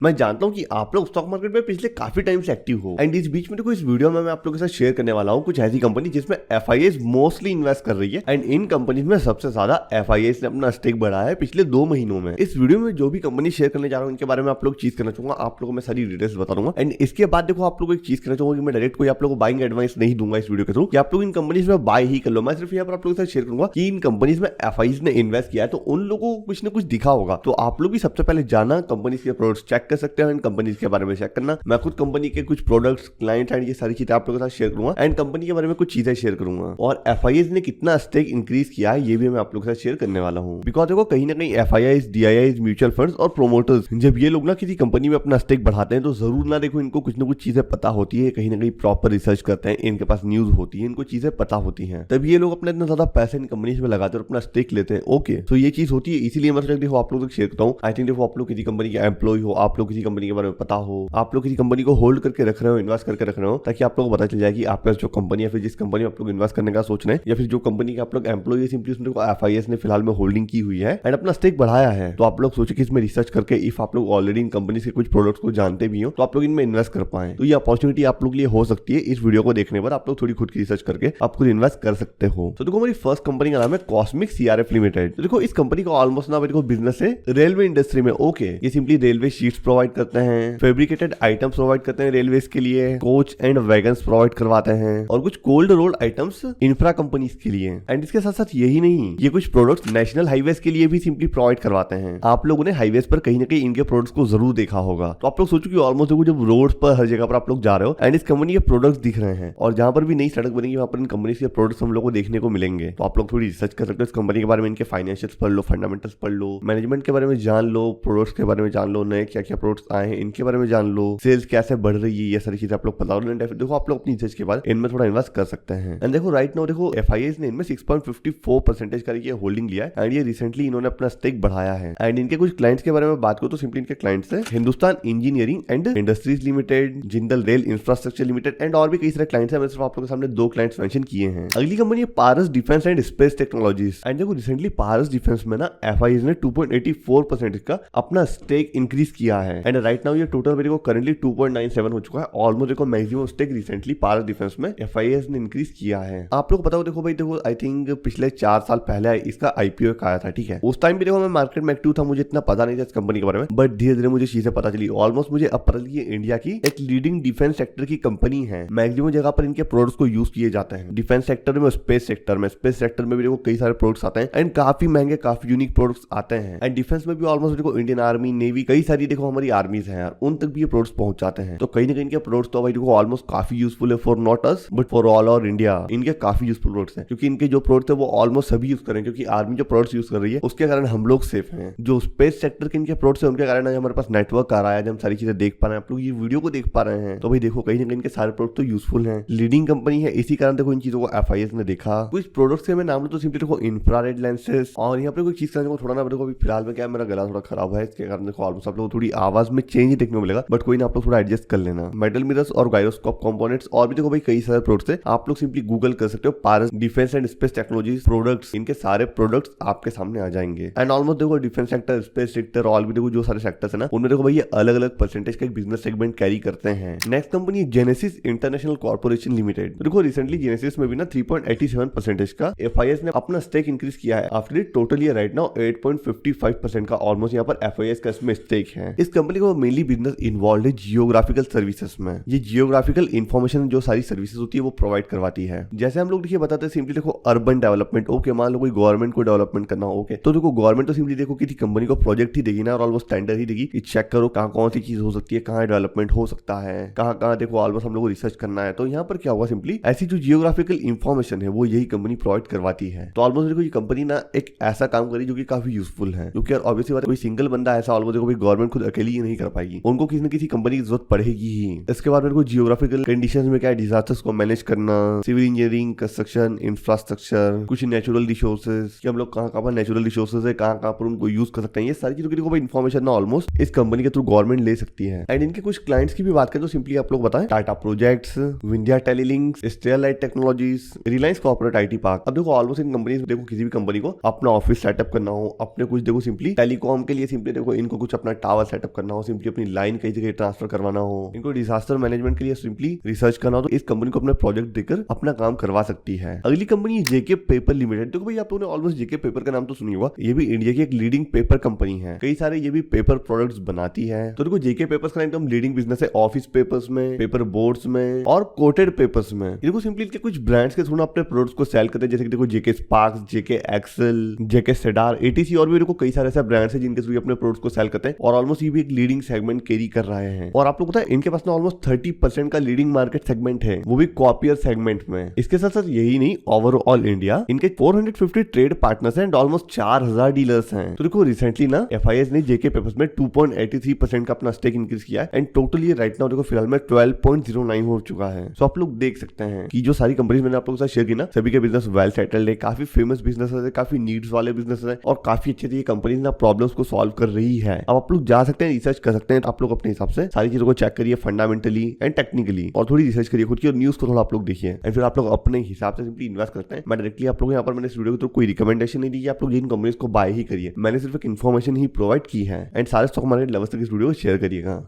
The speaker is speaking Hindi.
मैं जानता हूं कि आप लोग स्टॉक मार्केट में पिछले काफी टाइम से एक्टिव हो एंड इस बीच में देखो इस वीडियो में मैं आप लोगों के साथ शेयर करने वाला हूं कुछ ऐसी कंपनी जिसमें एफआईएस मोस्टली इन्वेस्ट कर रही है एंड इन कंपनीज में सबसे ज्यादा एफआईएस ने अपना स्टेक बढ़ाया है पिछले 2 महीनों में। इस वीडियो में जो भी कंपनी शेयर करने जा रहा हूं इनके बारे में आप लोग चीज करना चाहूंगा, आप लोगों को मैं सारी डिटेल्स बता दूंगा एंड इसके बाद देखो आप लोग एक चीज करना चाहूंगा कि मैं डायरेक्ट कोई आप लोगों को बाइंग एडवाइस नहीं दूंगा इस वीडियो के थ्रू कि आप लोग इन कंपनीज में बाय ही कर लो। मैं सिर्फ यहाँ पर आप लोगों के साथ शेयर करूंगा कि इन कंपनीज में एफआईएस ने इन्वेस्ट किया है तो उन लोगों को कुछ ना कुछ दिखा होगा, तो आप लोग भी सबसे पहले जाना कंपनीज के प्रोडक्ट्स चेक कर सकते हैं एंड कंपनीज के बारे में चेक करना। मैं खुद कंपनी के कुछ प्रोडक्ट्स, क्लाइंट एंड ये सारी चीजें आप लोगों के साथ शेयर करूंगा एंड कंपनी के बारे में कुछ चीजें शेयर करूंगा और एफआईएस ने कितना स्टेक इंक्रीज किया है ये भी मैं आप लोगों के साथ शेयर करने वाला हूं। बिकॉज देखो कहीं ना कहीं एफआईआईस, डीआईआईस, म्यूचुअल फंड्स और प्रोमोटर्स जब ये लोग ना किसी कंपनी में अपना स्टेक बढ़ाते हैं तो जरूर ना देखो इनको कुछ ना कुछ चीजें पता होती है, कहीं ना कहीं प्रॉपर रिसर्च करते हैं, इनके पास न्यूज होती है, इनको चीजें पता होती है, तब ये लोग अपना इतना ज्यादा पैसे इन कंपनीज में लगाते हैं और अपना स्टेक लेते हैं। ओके तो ये चीज होती है, इसीलिए मैं देखो आप लोगों को शेयर करता हूँ। आई थिंक देखो आप लोग किसी कंपनी के एम्प्लॉय हो, आप लोग किसी कंपनी के बारे में पता हो, आप लोग किसी कंपनी को होल्ड करके रख रहे हो, इन्वेस्ट करके रख रहे हो, ताकि आप लोगों को पता चल जाए कि आपका जो कंपनी या फिर जिस कंपनी में आप लोग इन्वेस्ट करने का सोच रहे हैं या फिर जो कंपनी के आप लोग एम्प्लॉय सिंपली उसमें एफआईएस ने फिलहाल में होल्डिंग की हुई है एंड अपना स्टेक बढ़ाया है, तो आप लोग सोचे कि इसमें रिसर्च करके इफ आप लोग ऑलरेडी इन कंपनी के कुछ प्रोडक्ट्स को जानते भी हो तो आप लोग इनमें इन्वेस्ट कर पाए, तो ये अपॉर्चुनिटी आप लोग लिए हो सकती है। इस वीडियो को देखने पर आप लोग थोड़ी खुद की रिसर्च करके आप खुद इन्वेस्ट कर सकते हो। तो देखो हमारी फर्स्ट कंपनी का नाम है कॉस्मिक सीआरएफ लिमिटेड। तो देखो इस कंपनी का ऑलमोस्ट ना देखो बिजनेस है रेलवे इंडस्ट्री में। ओके ये सिंपली रेलवे शीट्स प्रोवाइड करते हैं, फेब्रिकेटेड आइटम्स प्रोवाइड करते हैं रेलवे के लिए, कोच एंड वैगन्स प्रोवाइड करवाते हैं और कुछ cold rolled items infra companies के लिए। एंड इसके साथ साथ यही नहीं, ये कुछ प्रोडक्ट्स नेशनल हाईवेज के लिए भी सिंपली प्रोवाइड करवाते हैं। आप लोगों ने हाईवेज पर कहीं ना कहीं इनके प्रोडक्ट्स को जरूर देखा होगा, तो आप लोग सोचो कि ऑलमोस्ट देखो जब रोड पर हर जगह पर आप लोग जा रहे हो एंड इस कंपनी के प्रोडक्ट्स दिख रहे हैं और जहां पर भी नई सड़क बनेगी वहां पर इन कंपनी के प्रोडक्ट्स हम लोग को देखने को मिलेंगे, तो आप लोग थोड़ी रिसर्च कर सकते हो इस कंपनी के बारे में, इनके फाइनेंशियल्स पढ़ लो, फंडामेंटल्स पढ़ लो, मैनेजमेंट के बारे में जान लो, प्रोडक्ट्स के बारे में जान लो, नए क्या क्या प्रोडक्ट्स आए हैं इनके बारे में जान लो, सेल्स कैसे बढ़ रही है, ये सारी चीजें आप लोग पता हो। देखो आप लोग अपनी रिसर्च के बाद इनमें थोड़ा इन्वेस्ट कर सकते हैं। एंड देखो राइट नाउ देखो एफआईएस ने इनमें 6.54% का ये होल्डिंग लिया है एंड ये रिसेंटली इन्होंने अपना स्टेक बढ़ाया है। एंड इनके कुछ क्लाइंट्स के बारे में बात करो तो सिंपली इनके क्लाइंट्स है Hindustan engineering and industries limited, Jindal rail infrastructure limited and और भी कई सारे क्लाइंट्स हैं। मैं सिर्फ आप लोगों के सामने 2 क्लाइंट्स मेंशन किए हैं। अगली कंपनी है Paras defence and space technologies. And देखो रिसेंटली पारस डिफेंस में ना एफआईएस ने 2.84% का अपना स्टेक इंक्रीज किया है एंड राइट नाउ ये टोटल मेरे को करंटली 2.97 हो चुका है। ऑलमोस्ट देखो maximum stake recently Paras defence में एफआईएस ने इंक्रीज किया है। आप लोग बताओ देखो भाई देखो आई थिंक पिछले 4 साल पहले इसका आईपीओ आया था, ठीक है। उस टाइम भी देखो मैं मार्केट में एक्टिव था, मुझे इतना पता नहीं था इस कंपनी के बारे में, बट धीरे धीरे मुझे चीजें पता चली। ऑलमोस्ट मुझे अब पता चली इंडिया की एक लीडिंग डिफेंस सेक्टर की कंपनी है। मैक्सिमम जगह पर इनके प्रोडक्ट्स को यूज किए जाते हैं, डिफेंस सेक्टर में, स्पेस सेक्टर में। स्पेस सेक्टर में भी देखो कई सारे प्रोडक्ट्स आते हैं एंड काफी महंगे, काफी यूनिक प्रोडक्ट्स आते हैं। एंड डिफेंस में भी ऑलमोस्ट देखो इंडियन आर्मी, नेवी, कई सारी देखो हमारी आर्मीज हैं यार, उन तक भी ये प्रोडक्ट्स पहुंच जाते हैं। तो कहीं ना कहीं इनके प्रोडक्ट्स तो भाई देखो ऑलमोस्ट काफी यूजफुल है for not us but for all over India. इनके काफी यूजफुल प्रोडक्ट्स हैं क्योंकि इनके जो प्रोडक्ट्स है वो ऑलमोस्ट सभी यूज करें, क्योंकि आर्मी जो प्रोडक्ट्स यूज कर रही है उसके कारण हम लोग सेफ हैं। जो स्पेस सेक्टर के इनके प्रोडक्ट्स है उनके कारण हमारे पास नेटवर्क आ रहा है, हम सारी चीजें देख पा रहे हैं, आप लोग ये वीडियो को देख पा रहे हैं, तो भाई देखो कहीं ना कहीं इनके सारे प्रोडक्ट तो यूजफुल हैं। लीडिंग कंपनी है, इसी कारण देखो इन चीजों को एफआईएस ने देखा। कुछ प्रोडक्ट्स के मैं नाम लो तो सिंपली देखो इंफ्रारेड लेंसेज, और यहाँ पे कोई चीज करने को थोड़ा ना देखो अभी फिलहाल में क्या है, मेरा गला थोड़ा खराब है, इसके कारण देखो ऑलमोस्ट आप लोग थोड़ी आवाज में चेंज देखने को मिलेगा, बट कोई ना आप लोग थोड़ा एडजस्ट कर लेना। मेटल मिरर्स और गायरोस्कोप कंपोनेंट्स और भी देखो भाई कई सारे प्रोडक्ट्स है, आप लोग सिंपली गूगल कर सकते हो Paras defence and space technologies products, इनके सारे प्रोडक्ट्स आपके सामने आ जाएंगे। एंड ऑलमोस्ट देखो डिफेंस सेक्टर, स्पेस सेक्टर और भी देखो जो सारे सेक्टर्स है ना उनमें देखो भाई ये अलग अलग परसेंटेज का एक बिजनेस सेगमेंट कैरी करते हैं। Next company genesis international corporation limited. देखो रिसेंटली जेनेसिस में भी ना 3.87% का एफआईएस ने अपना स्टेक इंक्रीज किया है। आफ्टर टोटल ये राइट नाउ 8.55% का ऑलमोस्ट यहाँ पर एफआईएस का इसमें स्टेक है। इस कंपनी को मेनली बिजनेस इन्वॉल्व है जियोग्राफिकल सर्विसेज में। ये जियोग्राफिकल इन्फॉर्मेशन जो सारी सर्विसेज होती है वो प्रोवाइड करवाती है। जैसे हम लोग देखिए बताते हैं सिंपली देखो अर्बन डेवलपमेंट, ओके मान लो कोई गवर्नमेंट को डेवलपमेंट करना हो, ओके तो देखो गवर्नमेंट तो सिंपली देखो किसी कंपनी को प्रोजेक्ट ही देगी ना और ऑलमोस्ट टेंडर ही देगी कि चेक करो कहाँ कौन सी चीज हो सकती है, कहाँ डेवलपमेंट हो सकता है, कहाँ कहाँ देखो ऑलमोस्ट हम लोग को रिसर्च करना है। तो यहाँ पर क्या होगा सिंपली ऐसी जो जियोग्राफिकल इन्फॉर्मेशन है वो यही कंपनी प्रोवाइड करवाती है। तो ऑलमोस्ट देखो ये कंपनी ना एक ऐसा काम करी जो कि काफी यूजफुल है, क्योंकि यार ऑब्वियसली बात है कोई सिंगल बंदा ऐसा ऑलमोस्ट देखो गवर्नमेंट खुद अकेली ही नहीं कर पाएगी, उनको किसी न किसी कंपनी की जरूरत पड़ेगी ही। इसके बाद मेरे को जियोग्राफिकल कंडीशंस में क्या डिजास्टर्स को मैनेज करना, सिविल इंजीनियरिंग, कंस्ट्रक्शन, इंफ्रास्ट्रक्चर, कुछ नेचुरल रिसोर्सेज कि हम लोग कहाँ पर नेचुरल रिसोर्सेज है, कहाँ पर उनको यूज कर सकते हैं, ये सारी चीजों की देखो इन्फॉर्मेशन ना ऑलमोस्ट इस कंपनी के थ्रू गवर्नमेंट ले सकती है। एंड इनके कुछ क्लाइंट्स की भी बात करें तो सिंपली आप लोग बताएं Tata projects, Vindhya telelinks, Sterlite technologies, Reliance corporate IT park. अब देखो ऑलमोस्ट इन कंपनीज देखो किसी भी कंपनी को अपना ऑफिस सेटअप करना हो, अपने कुछ देखो सिंपली टेलीकॉम के लिए सिंपली देखो इनको कुछ अपना टावर सेटअप सेटअप करना हो, सिंपली अपनी लाइन कई जगह ट्रांसफर करवाना हो, इनको डिजास्टर मैनेजमेंट के लिए सिंपली रिसर्च करना हो, तो इस कंपनी को अपना प्रोजेक्ट देकर अपना काम करवा सकती है। अगली कंपनी जेके पेपर लिमिटेड। देखो भाई, आप लोगों ने ऑलमोस्ट जेके पेपर का नाम तो सुनी होगा। ये भी इंडिया की एक लीडिंग पेपर कंपनी है, कई सारे ये भी पेपर प्रोडक्ट्स बनाती है। तो देखो जेके पेपर्स का एकदम लीडिंग बिजनेस है ऑफिस पेपर्स में, पेपर बोर्ड्स में और कोटेड पेपर्स में। देखो सिंपली इनके कुछ ब्रांड्स के थ्रू अपने प्रोडक्ट्स को सेल करते हैं, जैसे कि देखो जेके स्पार्क्स, जेके एक्सेल, जेके सेडार, एटीसी और भी देखो कई सारे ऐसे ब्रांड्स हैं जिनके थ्रू अपने प्रोडक्ट्स को सेल करते हैं और ऑलमोस्ट ये भी एक लीडिंग सेगमेंट कैरी कर रहे हैं। और आप लोग पता है इनके पास ना ऑलमोस्ट 30% का लीडिंग मार्केट सेगमेंट है, वो भी कॉपियर सेगमेंट में। इसके साथ साथ यही नहीं, ओवरऑल इंडिया इनके 450 ट्रेड पार्टनर्स हैं एंड ऑलमोस्ट 4000 डीलर्स हैं। तो देखो रिसेंटली ना एफआईएस ने जेके पेपर्स में 2.83% का अपना स्टेक इंक्रीज किया है एंड टोटल ये राइट नाउ देखो फिलहाल में 12.09 हो चुका है। तो आप लोग देख सकते हैं कि जो सारी कंपनीज मैंने आप लोगों के साथ शेयर की ना, सभी के बिजनेस वेल सेटल्ड है, काफी फेमस बिजनेस है, काफी नीड्स वाले बिजनेस है और काफी अच्छे से ये कंपनीज ना प्रॉब्लम्स को सॉल्व कर रही है। अब आप लोग जा सकते हैं, रिसर्च कर सकते हैं, आप लोग अपने हिसाब से सारी चीजों को चेक करिए फंडामेंटली एंड टेक्निकली, और थोड़ी रिसर्च करिए खुद की और न्यूज को थोड़ा आप लोग देखिए एंड फिर आप लोग अपने हिसाब से सिंपली इन्वेस्ट करते हैं। मैं डायरेक्टली आप लोगों यहाँ पर मैंने इस वीडियो के थ्रू कोई रिकमेंडेशन नहीं दी, आप लोग जिन कंपनीज को बाय ही करिए, मैंने सिर्फ एक इन्फॉर्मेशन ही प्रोवाइड की है एंड सारे स्टॉक मार्केट लेवल्स तक इस वीडियो को शेयर करिएगा।